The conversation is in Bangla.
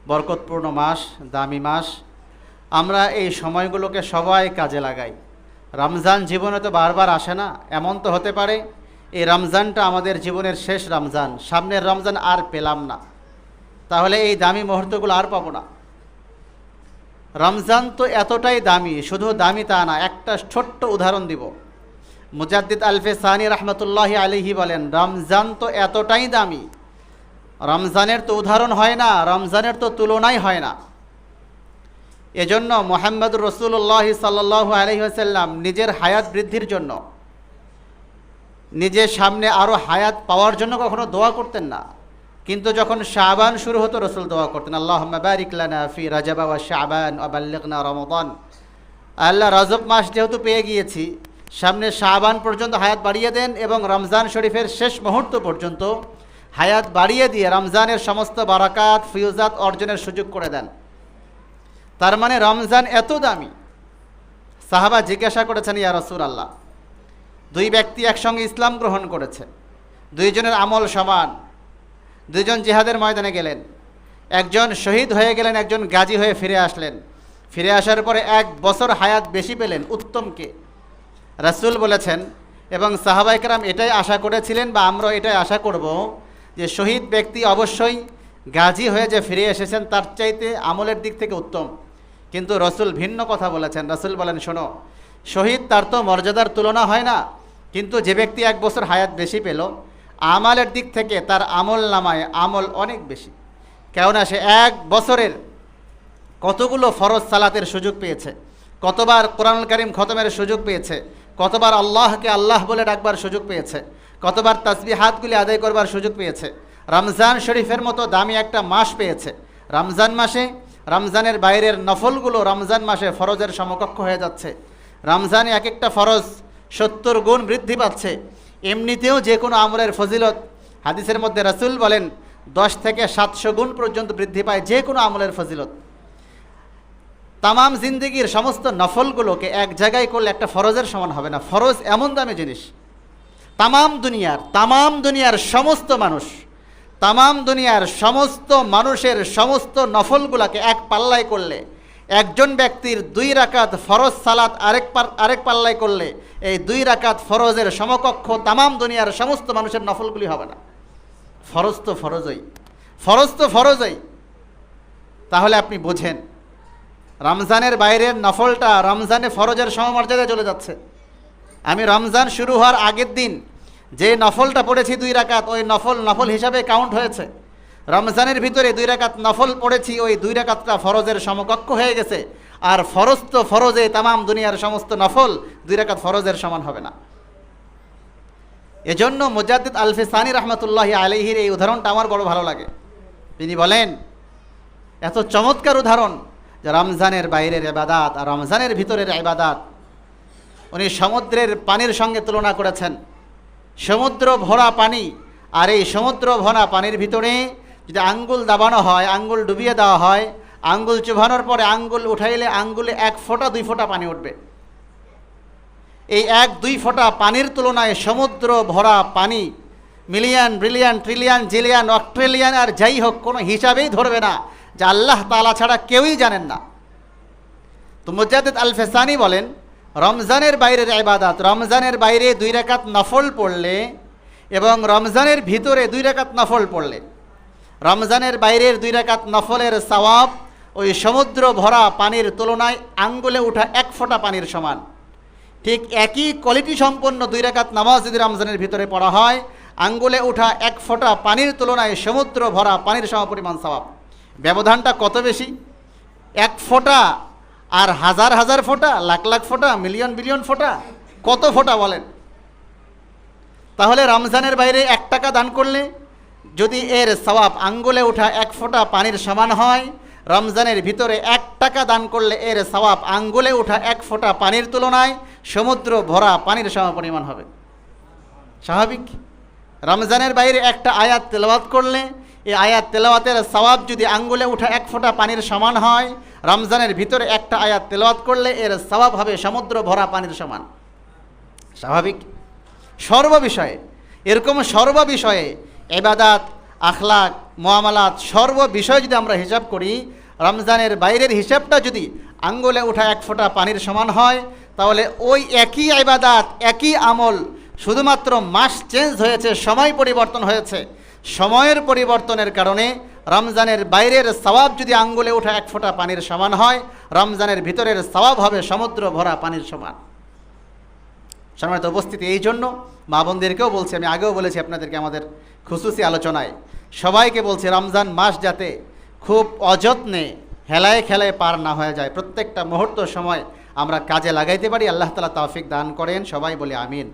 বরকতপূর্ণ মাস, দামি মাস। আমরা এই সময়গুলোকে সবাই কাজে লাগাই। রমজান জীবনে তো বারবার আসে না, এমন তো হতে পারে এই রমজানটা আমাদের জীবনের শেষ রমজান, সামনের রমজান আর পেলাম না, তাহলে এই দামি মুহূর্তগুলো আর পাবো না। রমজান তো এতটাই দামি, শুধু দামি তা না, একটা ছোট্ট উদাহরণ দিব। মুজাদ্দিদ আলফে সানি রহমতুল্লাহি আলাইহি বলেন, রমজান তো এতটাই দামি, রমজানের তো উদাহরণ হয় না, রমজানের তো তুলনাই হয় না। এজন্য মুহাম্মদুর রাসূলুল্লাহ সাল্লাল্লাহু আলাইহি ওয়াসাল্লাম নিজের হায়াত বৃদ্ধির জন্য, নিজের সামনে আরও হায়াত পাওয়ার জন্য কখনো দোয়া করতেন না, কিন্তু যখন শাবান শুরু হতো রসুল দোয়া করতেন, আল্লাহুম্মা বারিক লানা ফি রাজাব ওয়া শাবান ওয়া বাল্লিগনা রমাদান। আল্লাহ, রজব মাস যেহেতু পেয়ে গিয়েছি, সামনে শাবান পর্যন্ত হায়াত বাড়িয়ে দেন এবং রমজান শরীফের শেষ মুহূর্ত পর্যন্ত হায়াত বাড়িয়ে দিয়ে রমজানের সমস্ত বারাকাত ফিউজাত অর্জনের সুযোগ করে দেন। তার মানে রমজান এত দামি। সাহাবা জিজ্ঞাসা করেছেন, ইয়া রাসূলুল্লাহ, দুই ব্যক্তি একসঙ্গে ইসলাম গ্রহণ করেছে, দুইজনের আমল সমান, দুইজন জিহাদের ময়দানে গেলেন, একজন শহীদ হয়ে গেলেন, একজন গাজী হয়ে ফিরে আসলেন, ফিরে আসার পরে 1 বছর হায়াত বেশি পেলেন, উত্তমকে? রাসূল বলেছেন, এবং সাহাবায়ে কেরাম এটাই আশা করেছিলেন বা আমরা এটাই আশা করব যে শহীদ ব্যক্তি অবশ্যই গাজী হয়ে যে ফিরে এসেছেন তার চাইতে আমলের দিক থেকে উত্তম। কিন্তু রসুল ভিন্ন কথা বলেছেন। রসুল বলেন, শোনো, শহীদ তার তো মর্যাদার তুলনা হয় না, কিন্তু যে ব্যক্তি 1 বছর হায়াত বেশি পেল, আমলের দিক থেকে তার আমল নামায় আমল অনেক বেশি। কেননা সে 1 বছরের কতগুলো ফরজ সালাতের সুযোগ পেয়েছে, কতবার কোরআনুল কারীম খতমের সুযোগ পেয়েছে, কতবার আল্লাহকে আল্লাহ বলে ডাকবার সুযোগ পেয়েছে, কতবার তাসবিহাতগুলি আদায় করবার সুযোগ পেয়েছে। রমজান শরীফের মতো দামি একটা মাস পেয়েছে। রমজান মাসে রমজানের বাইরের নফলগুলো রমজান মাসে ফরজের সমকক্ষ হয়ে যাচ্ছে। রমজানে এক একটা ফরজ 70 গুণ বৃদ্ধি পাচ্ছে। এমনিতেও যে কোনো আমলের ফজিলত হাদিসের মধ্যে রাসূল বলেন 10 থেকে 700 গুণ পর্যন্ত বৃদ্ধি পায় যে কোনো আমলের ফজিলত। তামাম জিন্দেগির সমস্ত নফলগুলোকে এক জায়গায় করলে একটা ফরজের সমান হবে না। ফরজ এমন দামি জিনিস, তামাম দুনিয়ার সমস্ত মানুষ, তামাম দুনিয়ার সমস্ত মানুষের সমস্ত নফলগুলোকে এক পাল্লায় করলে, একজন ব্যক্তির 2 রাকাত ফরজ সালাত আরেক পাল্লায় করলে এই 2 রাকাত ফরজের সমকক্ষ তামাম দুনিয়ার সমস্ত মানুষের নফলগুলি হবে না। ফরজ তো ফরজই। তাহলে আপনি বোঝেন রমজানের বাইরের নফলটা রমজানে ফরজের সমমর্যাদায় চলে যাচ্ছে। আমি রমজান শুরু হওয়ার আগের দিন যে নফলটা পড়েছি 2 রাকাত, ওই নফল হিসাবে কাউন্ট হয়েছে। রমজানের ভিতরে 2 রাকাত নফল পড়েছি, ওই 2 রাকাতটা ফরজের সমকক্ষ হয়ে গেছে। আর ফরজ তো ফরজে, তামাম দুনিয়ার সমস্ত নফল 2 রাকাত ফরজের সমান হবে না। এজন্য মুজাদ্দিদ আলফে সানি রহমতুল্লাহি আলাইহির এই উদাহরণটা আমার বড় ভালো লাগে। তিনি বলেন, এত চমৎকার উদাহরণ যে রমজানের বাইরের ইবাদত আর রমজানের ভিতরের ইবাদত উনি সমুদ্রের পানির সঙ্গে তুলনা করেছেন। সমুদ্র ভরা পানি, আর এই সমুদ্র ভরা পানির ভিতরে যদি আঙ্গুল দাবানো হয়, আঙ্গুল ডুবিয়ে দেওয়া হয়, আঙ্গুল চুবানোর পরে আঙ্গুল উঠাইলে আঙ্গুলে 1 ফোঁটা 2 ফোঁটা পানি উঠবে। এই 1-2 ফোঁটা পানির তুলনায় সমুদ্র ভরা পানি million, billion, trillion, zillion, Australian আর যাই হোক কোনো হিসাবেই ধরবে না, যে আল্লাহ তাআলা ছাড়া কেউই জানেন না। তো মুজাদ্দিদ আলফে সানি বলেন, রমজানের বাইরের ইবাদত, রমজানের বাইরে 2 রাকাত নফল পড়লে এবং রমজানের ভিতরে 2 রাকাত নফল পড়লে, রমজানের বাইরের 2 রাকাত নফলের সওয়াব ওই সমুদ্র ভরা পানির তুলনায় আঙ্গুলে ওঠা 1 ফোঁটা পানির সমান। ঠিক একই কোয়ালিটি সম্পন্ন 2 রাকাত নামাজ যদি রমজানের ভিতরে পড়া হয়, আঙ্গুলে ওঠা 1 ফোঁটা পানির তুলনায় সমুদ্র ভরা পানির সমপরিমাণ সওয়াব। ব্যবধানটা কত বেশি! 1 ফোঁটা আর হাজার হাজার ফোঁটা, লাখ লাখ ফোঁটা, মিলিয়ন বিলিয়ন ফোঁটা, কত ফোঁটা বলেন? তাহলে রমজানের বাইরে 1 টাকা দান করলে যদি এর সওয়াব আঙ্গুলে ওঠা 1 ফোঁটা পানির সমান হয়, রমজানের ভিতরে 1 টাকা দান করলে এর সওয়াব আঙ্গুলে ওঠা 1 ফোঁটা পানির তুলনায় সমুদ্র ভরা পানির সমপরিমাণ হবে। স্বাভাবিক। রমজানের বাইরে একটা আয়াত তেলাওয়াত করলে এই আয়াত তেলাওয়াতের সওয়াব যদি আঙ্গুলে ওঠা 1 ফোঁটা পানির সমান হয়, রমজানের ভিতরে একটা আয়াত তেলাওয়াত করলে এর সওয়াব হবে সমুদ্র ভরা পানির সমান। স্বাভাবিক। সর্ববিষয়ে এরকম, সর্ববিষয়ে ইবাদত আখলাক, মুআমালাত, সর্ব বিষয় যদি আমরা হিসাব করি, রমজানের বাইরের হিসাবটা যদি আঙ্গুলে ওঠা এক ফোঁটা পানির সমান হয়, তাহলে ওই একই ইবাদাত, একই আমল, শুধুমাত্র মাস চেঞ্জ হয়েছে, সময় পরিবর্তন হয়েছে। সময়ের পরিবর্তনের কারণে রমজানের বাইরের সওয়াব যদি আঙ্গুলে ওঠা এক ফোঁটা পানির সমান হয়, রমজানের ভিতরের সওয়াব হবে সমুদ্র ভরা পানির সমান। সম্মানিত উপস্থিতি, এই জন্য মা বোনদেরকেও বলছি, আমি আগেও বলেছি আপনাদেরকে আমাদের খুসুসি আলোচনায়, সবাইকে বলছি রমজান মাস যাতে খুব অযত্নে হেলায় খেলায় পার না হয়ে যায়, প্রত্যেকটা মুহূর্ত সময় আমরা কাজে লাগাইতে পারি। আল্লাহ তাআলা তৌফিক দান করেন, সবাই বলি আমিন।